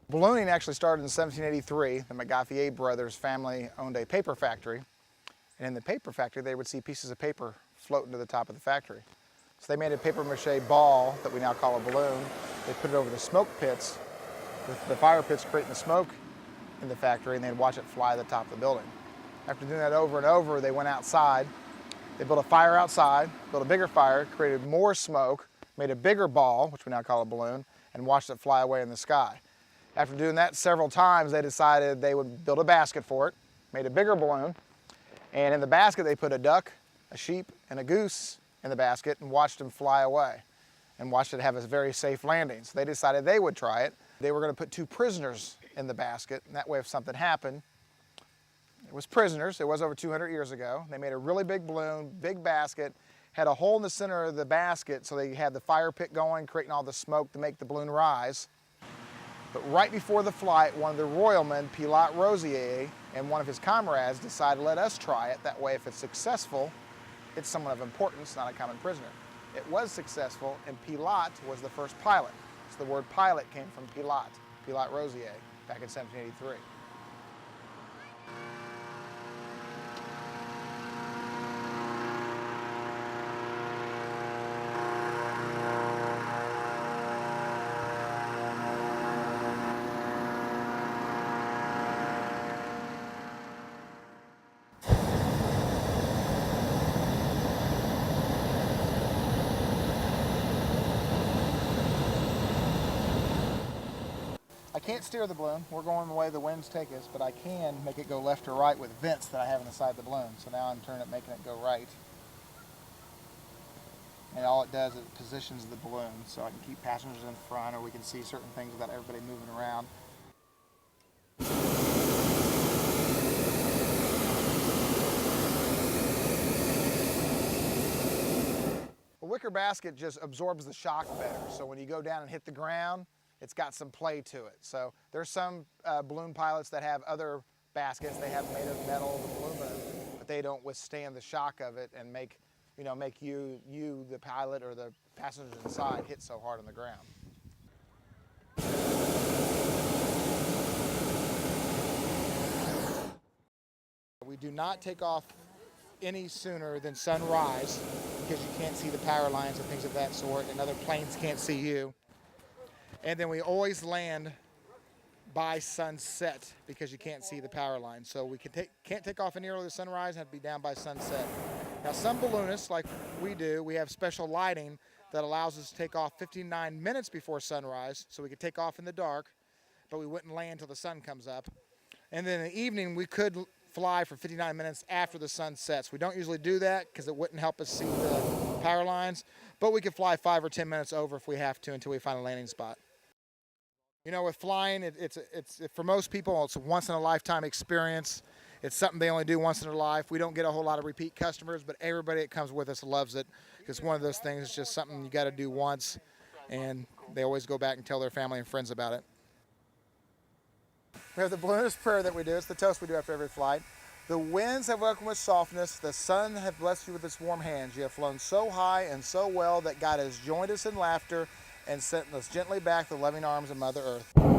Ballooning actually started in 1783. The Montgolfier brothers family owned a paper factory. And in the paper factory, they would see pieces of paper floating to the top of the factory. So they made a paper mache ball that we now call a balloon. They put it over the smoke pits, the fire pits creating the smoke in the factory, and they'd watch it fly to the top of the building. After doing that over and over, they went outside. They built a fire outside, built a bigger fire, created more smoke, made a bigger ball, which we now call a balloon, and watched it fly away in the sky. After doing that several times, they decided they would build a basket for it, made a bigger balloon, and in the basket they put a duck, a sheep, and a goose in the basket and watched them fly away and watched it have a very safe landing. So they decided they would try it. They were going to put 2 prisoners in the basket, and that way if something happened, it was prisoners. It was over 200 years ago. They made a really big balloon, big basket, had a hole in the center of the basket so they had the fire pit going, creating all the smoke to make the balloon rise. But right before the flight, one of the royalmen, Pilote Rosier, and one of his comrades decided, let us try it. That way, if it's successful, it's someone of importance, not a common prisoner. It was successful, and Pilote was the first pilot. So the word pilot came from Pilote, Pilote Rosier, back in 1783. I can't steer the balloon. We're going the way the winds take us, but I can make it go left or right with vents that I have in the side of the balloon. So now I'm turning it, making it go right. And all it does is it positions the balloon so I can keep passengers in front, or we can see certain things without everybody moving around. A wicker basket just absorbs the shock better. So when you go down and hit the ground, it's got some play to it. So there's some balloon pilots that have other baskets they have made of metal, aluminum, but they don't withstand the shock of it and make you, the pilot, or the passengers inside hit so hard on the ground. We do not take off any sooner than sunrise because you can't see the power lines and things of that sort, and other planes can't see you. And then we always land by sunset because you can't see the power line. So we can't take off any earlier than sunrise and have to be down by sunset. Now some balloonists, like we do, we have special lighting that allows us to take off 59 minutes before sunrise, so we could take off in the dark, but we wouldn't land until the sun comes up. And then in the evening, we could fly for 59 minutes after the sun sets. We don't usually do that because it wouldn't help us see the power lines, but we could fly 5 or 10 minutes over if we have to until we find a landing spot. You know, with flying, it's for most people, it's a once-in-a-lifetime experience. It's something they only do once in their life. We don't get a whole lot of repeat customers, but everybody that comes with us loves it. It's one of those things, it's just something you got to do once, and they always go back and tell their family and friends about it. We have the balloonist prayer that we do. It's the toast we do after every flight. The winds have welcomed with softness. The sun hath blessed you with its warm hands. You have flown so high and so well that God has joined us in laughter and sent us gently back the loving arms of Mother Earth.